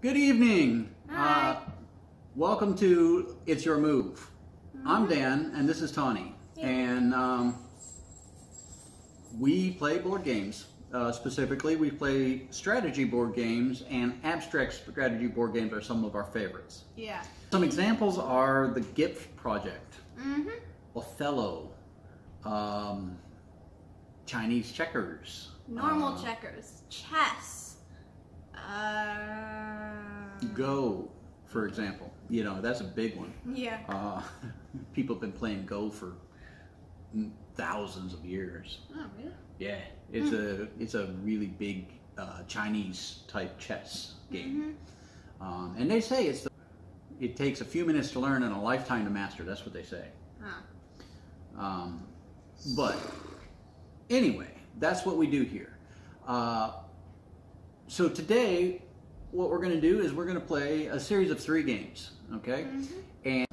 Good evening. Hi. Welcome to It's Your Move. I'm Dan, and this is Tawny. Yeah. And we play board games. Specifically, we play strategy board games, and abstract strategy board games are some of our favorites. Yeah. Some examples are the GIF Project, Mm-hmm. Othello, Chinese checkers, Normal checkers. Chess. Go, for example. You know, that's a big one. Yeah. People have been playing Go for thousands of years. Oh, really? Yeah, it's a really big Chinese type chess game, and they say it takes a few minutes to learn and a lifetime to master. That's what they say. Huh. But anyway, that's what we do here. So today, what we're going to do is we're going to play a series of 3 games. Okay, and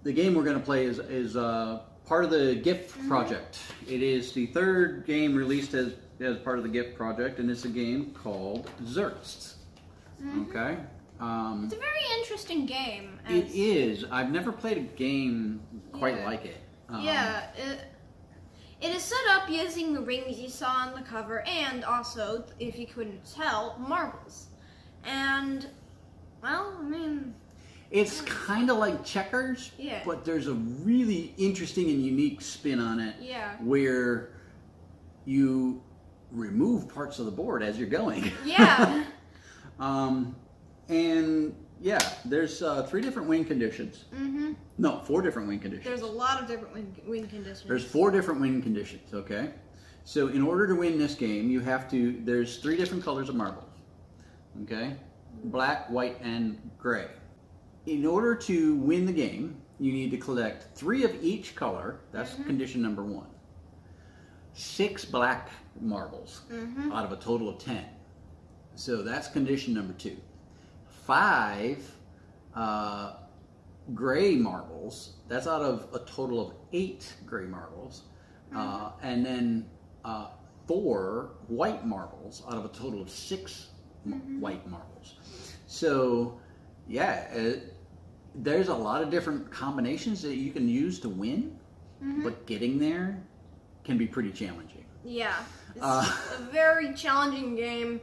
the game we're going to play is part of the GIF project. It is the 3rd game released as part of the GIF project, and it's a game called Zertz. Okay. It's a very interesting game. It is. I've never played a game quite like it. It is set up using the rings you saw on the cover, and also, if you couldn't tell, marbles. And, well, I mean... It's kind of like checkers, but there's a really interesting and unique spin on it. Yeah. Where you remove parts of the board as you're going. Yeah. And yeah, there's 3 different win conditions. No, 4 different win conditions. There's a lot of different win conditions. There's 4 different win conditions, okay? So in order to win this game, you have to, there's 3 different colors of marbles, okay? Black, white, and gray. In order to win the game, you need to collect 3 of each color. That's condition number 1. 6 black marbles out of a total of 10. So that's condition number 2. 5 gray marbles. That's out of a total of 8 gray marbles. And then 4 white marbles out of a total of 6 white marbles. So yeah, there's a lot of different combinations that you can use to win, but getting there can be pretty challenging. Yeah, it's a very challenging game,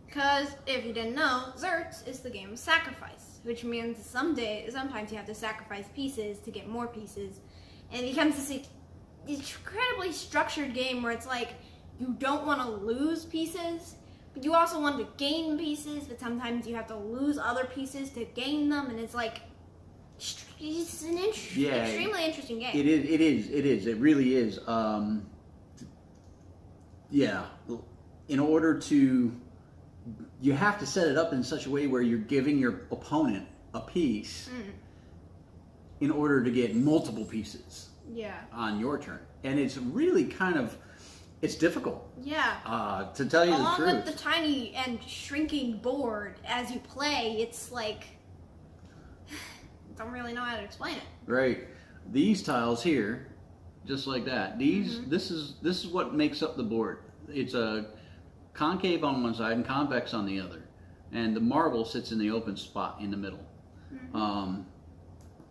because if you didn't know, Zertz is the game of sacrifice, which means sometimes you have to sacrifice pieces to get more pieces, and it becomes this incredibly structured game where it's like you don't want to lose pieces, but you also want to gain pieces, but sometimes you have to lose other pieces to gain them, and it's like, it's an extremely interesting game. It is. It really is. Yeah. In order to, you have to set it up in such a way where you're giving your opponent a piece in order to get multiple pieces on your turn. And it's really kind of, it's difficult. Yeah. To tell you the truth. Along with the tiny and shrinking board as you play, it's like, don't really know how to explain it. Right. These tiles here, just like that. This is what makes up the board. It's a concave on one side and convex on the other, and the marble sits in the open spot in the middle.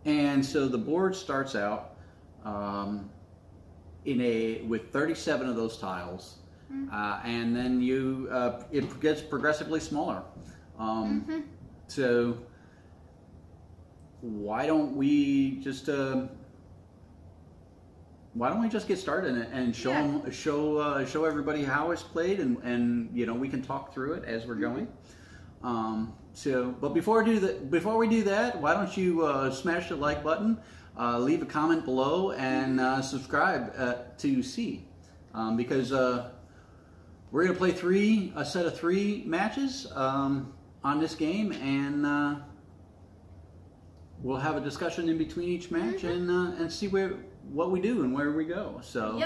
And so the board starts out with 37 of those tiles, and then it gets progressively smaller. So why don't we just get started and show everybody how it's played, and you know, we can talk through it as we're going. But before we do that, why don't you smash the like button, leave a comment below, and subscribe to see, because we're going to play a set of 3 matches on this game, and we'll have a discussion in between each match, and see what we do and where we go. So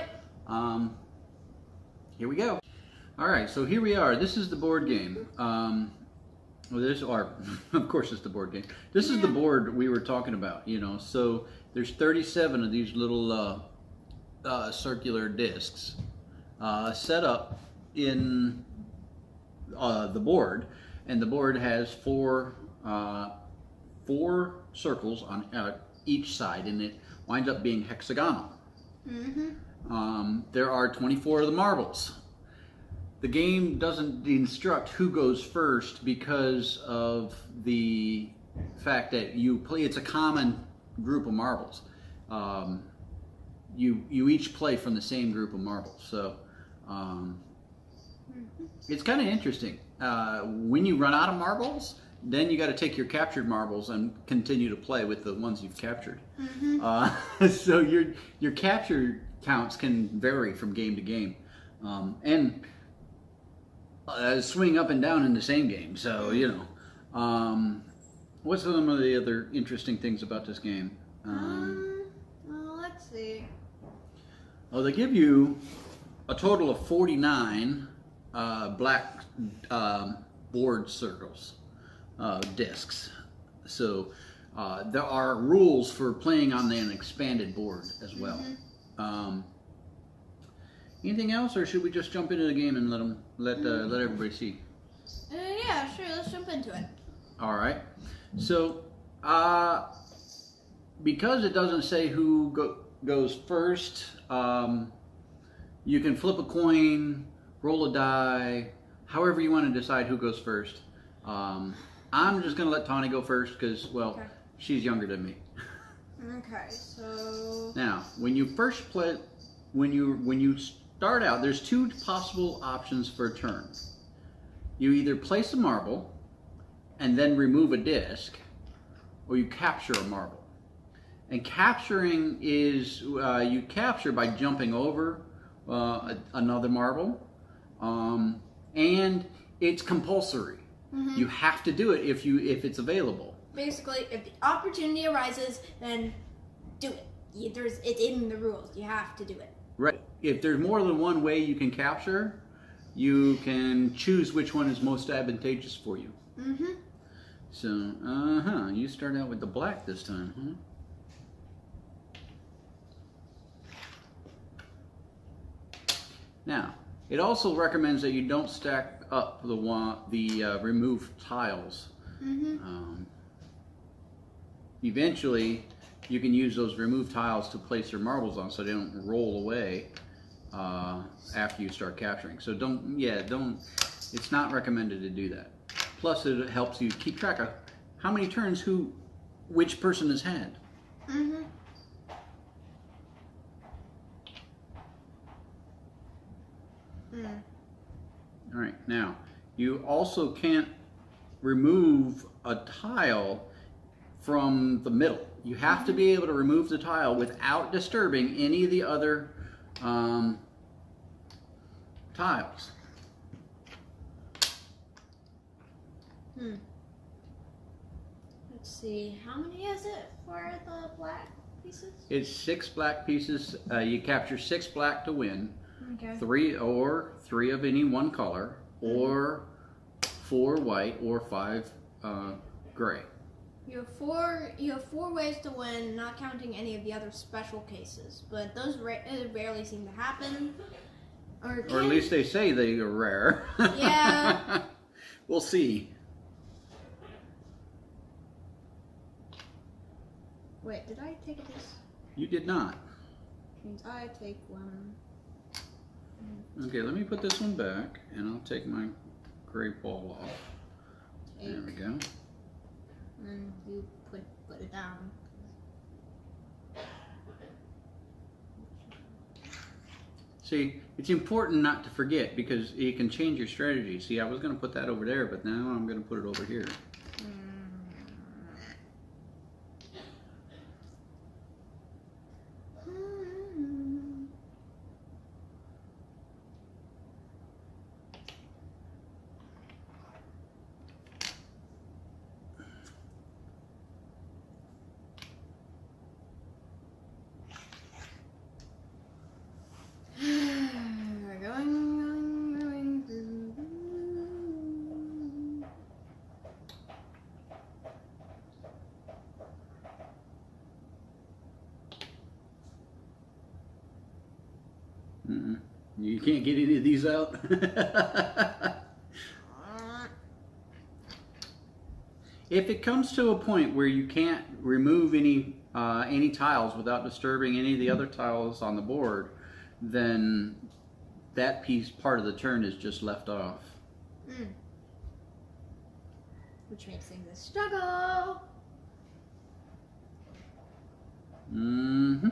here we go. All right, so here we are. This is the board game. Of course, it's the board game. This is the board we were talking about. You know, so there's 37 of these little circular discs set up in the board, and the board has four circles on each side, and it winds up being hexagonal. There are 24 of the marbles. The game doesn't instruct who goes first because of the fact that you play. It's a common group of marbles. You each play from the same group of marbles, so it's kind of interesting. When you run out of marbles, then you got to take your captured marbles and continue to play with the ones you've captured. So your capture counts can vary from game to game, and swing up and down in the same game. So you know, what's some of the other interesting things about this game? Well, let's see. Well, they give you a total of 49 black board circles, discs. So there are rules for playing on an expanded board as well. Anything else, or should we just jump into the game and let everybody see? Yeah, sure. Let's jump into it. All right. So because it doesn't say who goes first, you can flip a coin, roll a die, however you want to decide who goes first. I'm just going to let Tawny go first because, well, okay. She's younger than me. Okay, so now, when you first play, when you start out, there's two possible options for a turn. You either place a marble and then remove a disc, or you capture a marble. And capturing is, you capture by jumping over another marble, and it's compulsory. You have to do it if it's available. Basically, if the opportunity arises, then do it. It's in the rules. You have to do it. Right. If there's more than one way you can capture, you can choose which one is most advantageous for you. So, you start out with the black this time, huh? Now, it also recommends that you don't stack up the removed tiles. Eventually, you can use those removed tiles to place your marbles on so they don't roll away after you start capturing. So don't, it's not recommended to do that. Plus, it helps you keep track of how many turns which person has had. All right, now, you also can't remove a tile from the middle. You have to be able to remove the tile without disturbing any of the other tiles. Let's see, how many is it for the black pieces? It's 6 black pieces. You capture 6 black to win. Okay. 3 of any one color, or 4 white, or 5 gray. You have four ways to win, not counting any of the other special cases, but those rarely seem to happen. Or at least they say they are rare. Yeah. We'll see. Wait, did I take this? You did not. Means I take one. Okay, let me put this one back, and I'll take my gray ball off. There we go. And you put it down. See, it's important not to forget because it can change your strategy. See, I was going to put that over there, but now I'm going to put it over here. You can't get any of these out? If it comes to a point where you can't remove any tiles without disturbing any of the other tiles on the board, then that part of the turn is just left off. Which makes things a struggle. Mm-hmm.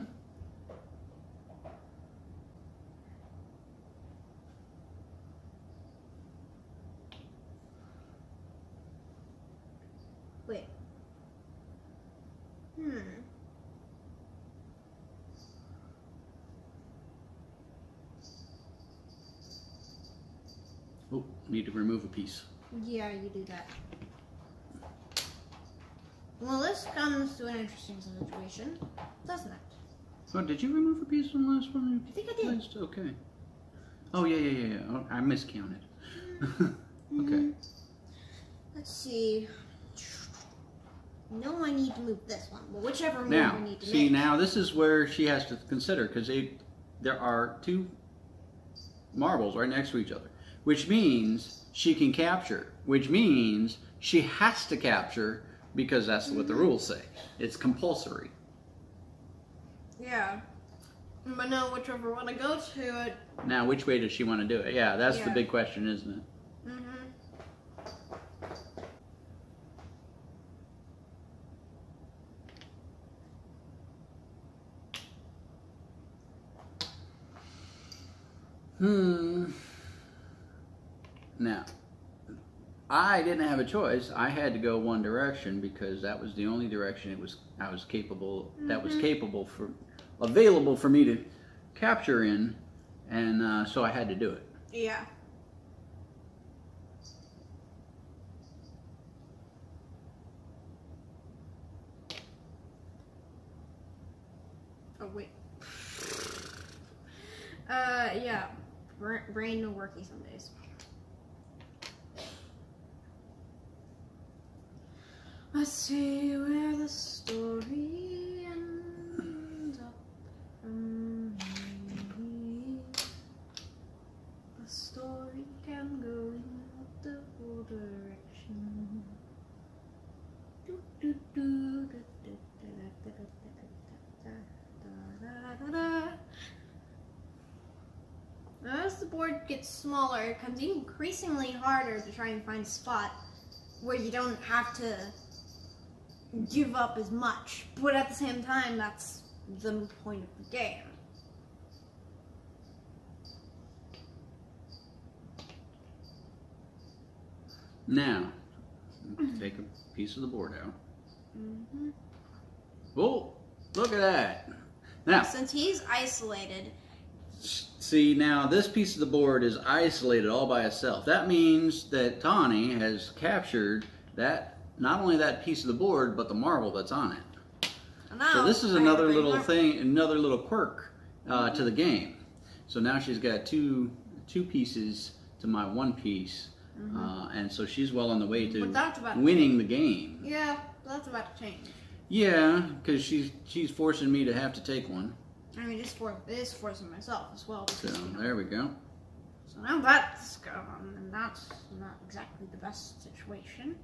Wait. Oh, need to remove a piece. Yeah, you do that. Well, this comes to an interesting situation, doesn't it? Oh, did you remove a piece from the last one? I think I did. Okay. Oh, yeah. Oh, I miscounted. Okay. Let's see. No, I need to move this one. Well, whichever move Now, I need to see, make. now this is where she has to consider, because there are two marbles right next to each other, which means she can capture, which means she has to capture, because that's what the rules say. It's compulsory. Yeah. But now, whichever one I go to, it. Now, which way does she want to do it? Yeah, that's the big question, isn't it? Now, I didn't have a choice. I had to go one direction because that was the only direction I was capable. That was available for me to capture in, and so I had to do it. Yeah. Oh wait. Yeah. Brain no worky some days. Let's see where the story ends up from here. The story can go in multiple directions. As the board gets smaller, it becomes increasingly harder to try and find a spot where you don't have to give up as much, but at the same time, that's the point of the game. Now, take a piece of the board out. Oh, look at that. Now, since he's isolated. See, now this piece of the board is isolated all by itself. That means that Tawny has captured that, not only that piece of the board, but the marble that's on it. So this is another little thing, another little quirk to the game. So now she's got two pieces to my one piece, and so she's well on the way to winning the game. Yeah, that's about to change. Yeah, because she's forcing me to have to take one. I mean, it is forcing myself as well. So there we go. So now that's gone, and that's not exactly the best situation.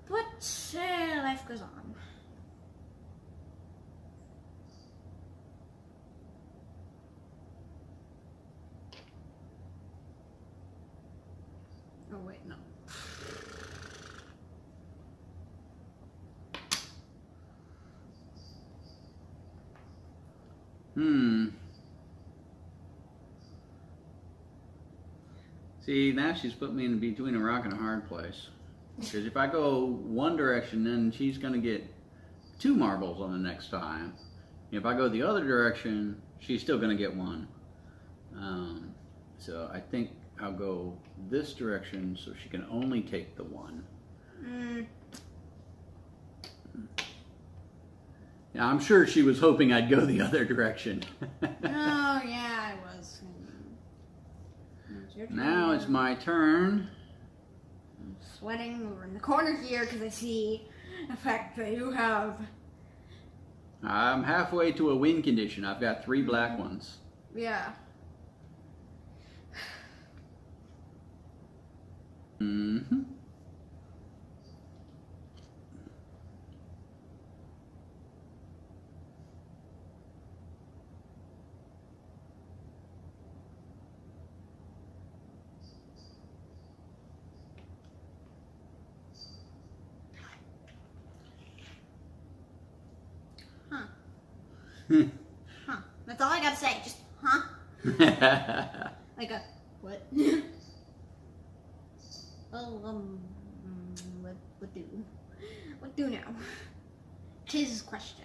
But life goes on. Oh wait, no. See, now she's put me in between a rock and a hard place. Because if I go one direction, then she's going to get 2 marbles on the next time. If I go the other direction, she's still going to get 1. So I think I'll go this direction so she can only take the 1. Yeah, I'm sure she was hoping I'd go the other direction. Oh, yeah, I was. Now it's my turn. I'm sweating over in the corner here because I see the fact that you have... I'm halfway to a win condition. I've got 3 black ones. Yeah. Huh. That's all I gotta say. Just, huh? Like a, what? Oh, what do? What do now? Tis question.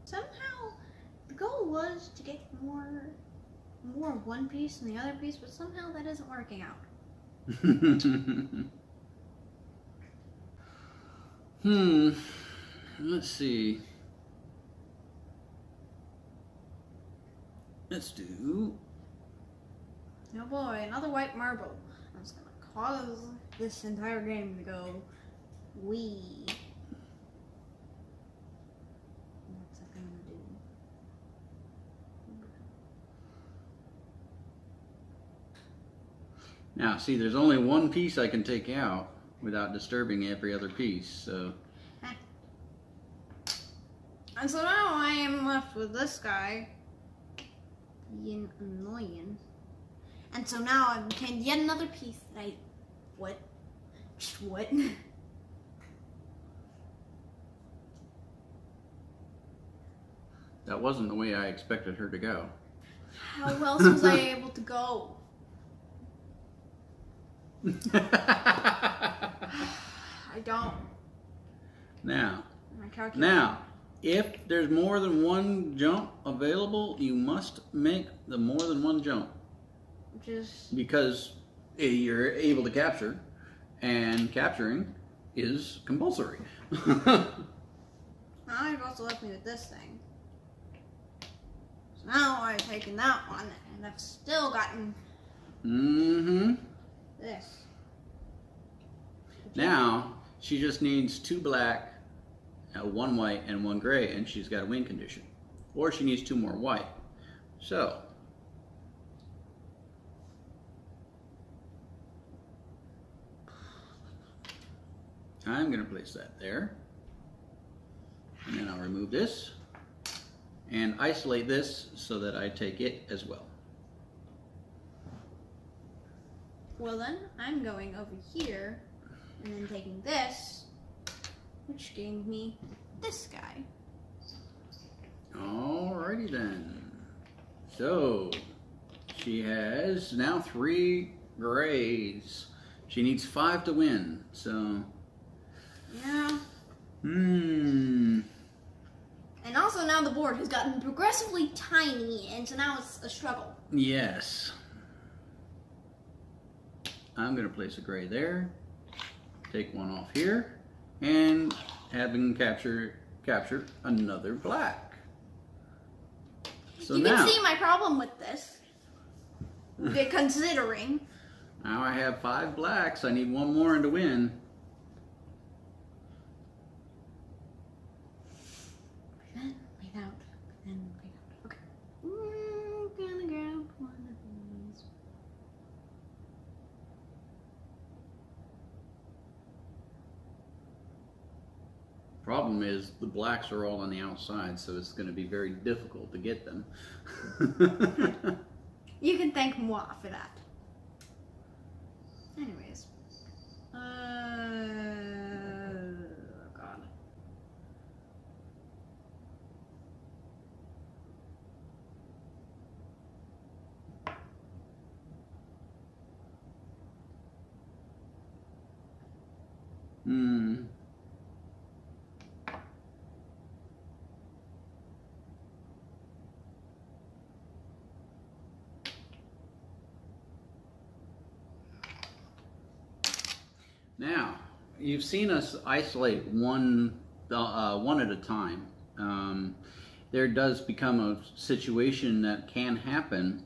Somehow, the goal was to get more of one piece than the other piece, but somehow that isn't working out. Let's see. Let's do... Oh boy, another white marble. That's gonna cause this entire game to go wee. What's that gonna do? Now, see, there's only one piece I can take out without disturbing every other piece, so... And so now I am left with this guy. Being annoying. And so now I've obtained yet another piece that I... What? Just what? That wasn't the way I expected her to go. How else was I able to go? I don't. Now, Now, if there's more than one jump available, you must make the more than one jump. just Because you're able to capture, and capturing is compulsory. now you've also left me with this thing. So now I've taken that one, and I've still gotten this. Now, she just needs 2 black, 1 white, and 1 gray, and she's got a win condition. Or she needs 2 more white. So, I'm going to place that there. And then I'll remove this and isolate this so that I take it as well. Well then, I'm going over here and then taking this, which gave me this guy. Alrighty then. So, she has now 3 grays. She needs 5 to win, so... Yeah. Hmm. And also now the board has gotten progressively tiny, and so now it's a struggle. Yes. I'm going to place a gray there, take 1 off here, and have him capture another black. So you now, can see my problem with this. Considering. now I have 5 blacks. I need 1 more and to win. Breathe out. Then breathe out. Okay. Gonna grab one of these. Problem is, the blacks are all on the outside, so it's going to be very difficult to get them. You can thank moi for that. Anyways. God. Now, you've seen us isolate one at a time. There does become a situation that can happen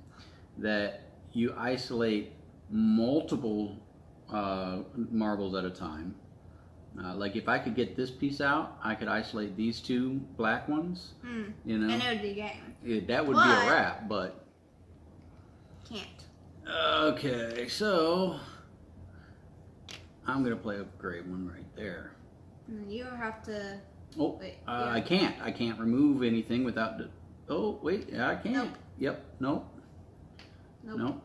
that you isolate multiple marbles at a time. Like if I could get this piece out, I could isolate these 2 black ones. You know, And it would be game. that would be a wrap, but Can't. okay. So I'm gonna play a gray one right there. And you have to. Oh, wait, I can't. I can't remove anything without. Oh, wait, I can't. Nope. Yep, nope. Nope.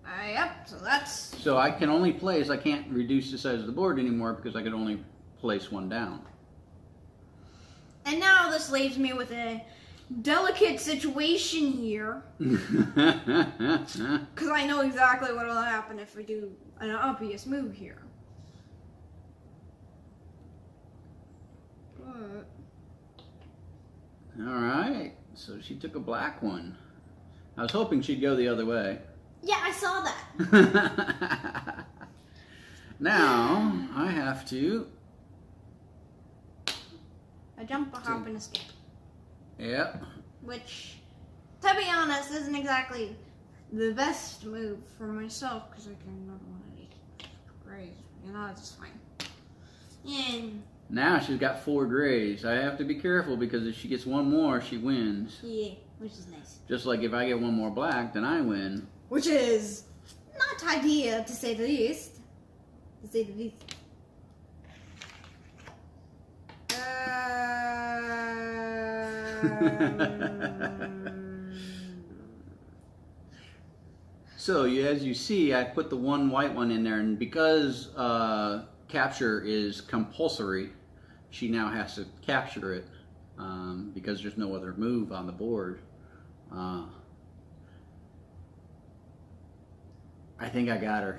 Yep, so that's... So I can only place, I can't reduce the size of the board anymore because I can only place one down. And now this leaves me with a delicate situation here. Because I know exactly what will happen if we do an obvious move here. Alright, so she took a black one. I was hoping she'd go the other way. Yeah, I saw that. Now, I have to... A jump, a hop, and a skip. Yep. Which, to be honest, isn't exactly the best move for myself, because I can another one of these. Great. You know, it's fine. And... Now she's got 4 grays. I have to be careful because if she gets one more, she wins. Yeah, which is nice. Just like if I get one more black, then I win. Which is not ideal, to say the least. To say the least. So, as you see, I put the one white one in there, and because capture is compulsory, she now has to capture it because there's no other move on the board. I think I got her.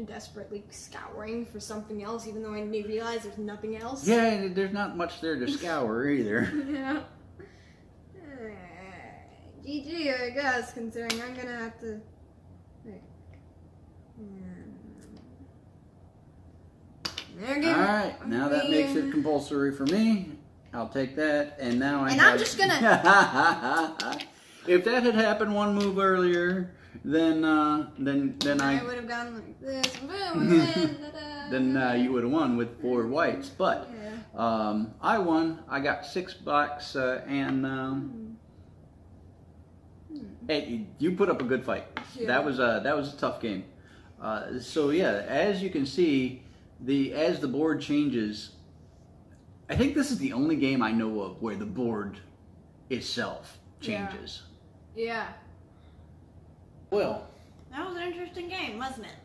Desperately scouring for something else, even though I realize there's nothing else. Yeah, there's not much there to scour either. Yeah. GG, I guess, considering I'm gonna have to... Alright, now that makes it compulsory for me. I'll take that, and now I'm just gonna... If that had happened one move earlier, then I would have gone like this, boom, then you would have won with 4 whites. But I won. I got 6 blacks, and hey, you put up a good fight. Yeah. That was a tough game. So yeah, as you can see, as the board changes, I think this is the only game I know of where the board itself changes. Yeah. Well, that was an interesting game, wasn't it?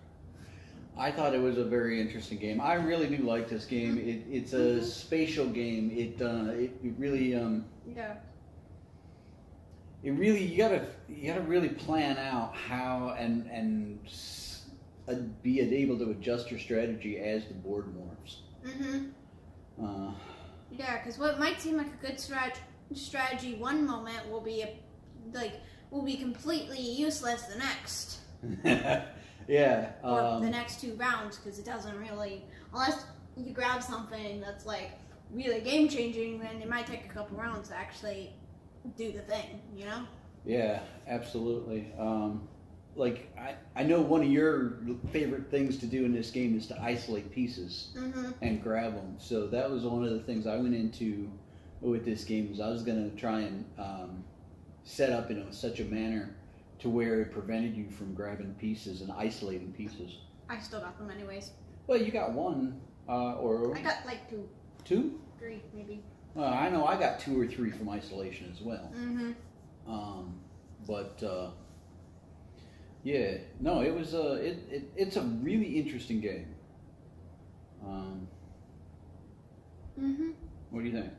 I thought it was a very interesting game. I really do like this game. It's a spatial game. It really you gotta really plan out how and be able to adjust your strategy as the board morphs. Yeah, because what might seem like a good strategy one moment will be completely useless the next. Yeah. Or the next 2 rounds, because it doesn't really, unless you grab something that's like really game changing, then it might take a couple rounds to actually do the thing, you know? Yeah, absolutely. Like I know one of your favorite things to do in this game is to isolate pieces and grab them. So that was one of the things I went into with this game, was I was going to try and set up in such a manner to where it prevented you from grabbing pieces and isolating pieces. I still got them anyways. Well, you got 1, or... I got like 2. 2? 3, maybe. I know I got 2 or 3 from isolation as well. But, yeah, no, it was, it's a really interesting game. What do you think?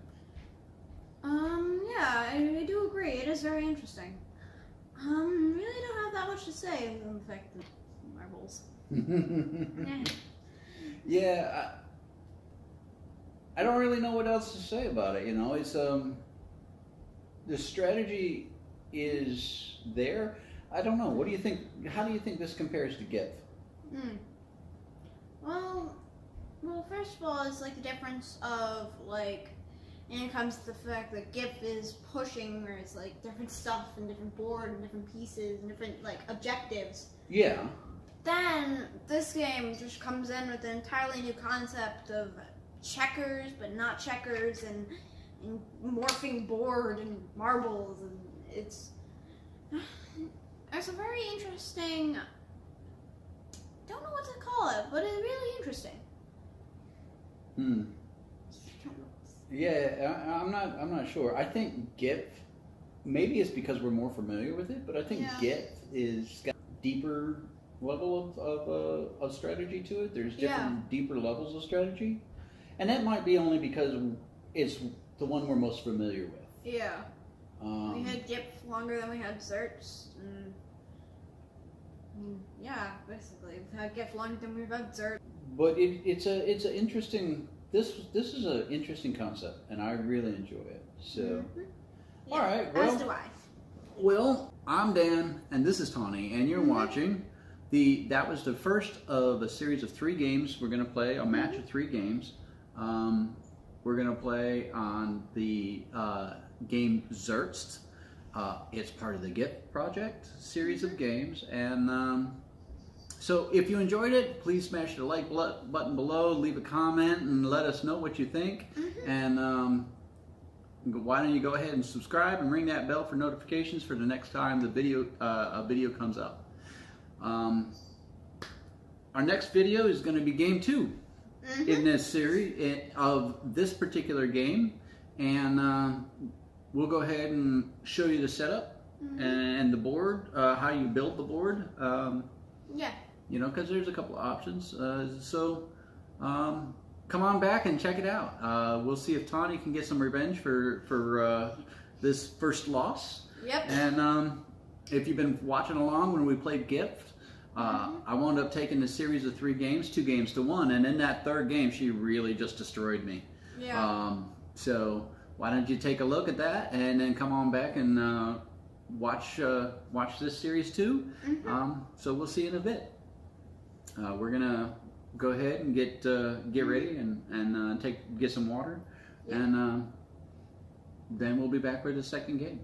Yeah, I do agree. It is very interesting. Really don't have that much to say on the fact that marbles. Yeah, I don't really know what else to say about it. You know, it's the strategy is there. I don't know. What do you think? How do you think this compares to GIF? Well, first of all, it's like the difference of like. And it comes to the fact that GIF is pushing, where it's like different stuff and different board and different pieces and different like objectives. Yeah. Then this game just comes in with an entirely new concept of checkers, but not checkers, and morphing board and marbles, and it's a very interesting don't know what to call it, but it's really interesting. Yeah, I'm not sure. I think GIF, maybe it's because we're more familiar with it, but I think GIF is got a deeper level of strategy to it. There's different deeper levels of strategy, and that might be only because it's the one we're most familiar with. Yeah. We had GIF longer than we had Zertz. Yeah, basically, we've had GIF longer than we've had Zertz. But it's an interesting. This is an interesting concept, and I really enjoy it. So, all right. Well, as do I. Well, I'm Dan, and this is Tawny, and you're watching that was the first of a series of 3 games we're going to play. A match of 3 games. We're going to play on the game Zertz. It's part of the GIF project series of games, and so if you enjoyed it, please smash the like button below, leave a comment, and let us know what you think. And why don't you go ahead and subscribe and ring that bell for notifications for the next time the video a video comes up. Our next video is going to be game 2 in this series of this particular game, and we'll go ahead and show you the setup and the board, how you build the board. You know, because there's a couple of options. So come on back and check it out. We'll see if Tawny can get some revenge for this first loss. Yep. And if you've been watching along when we played GIF, I wound up taking the series of 3 games, 2 games to 1, and in that 3rd game, she really just destroyed me. Yeah. So why don't you take a look at that and then come on back and watch this series too. So we'll see you in a bit. We're gonna go ahead and get ready and get some water, and then we'll be back for the second game.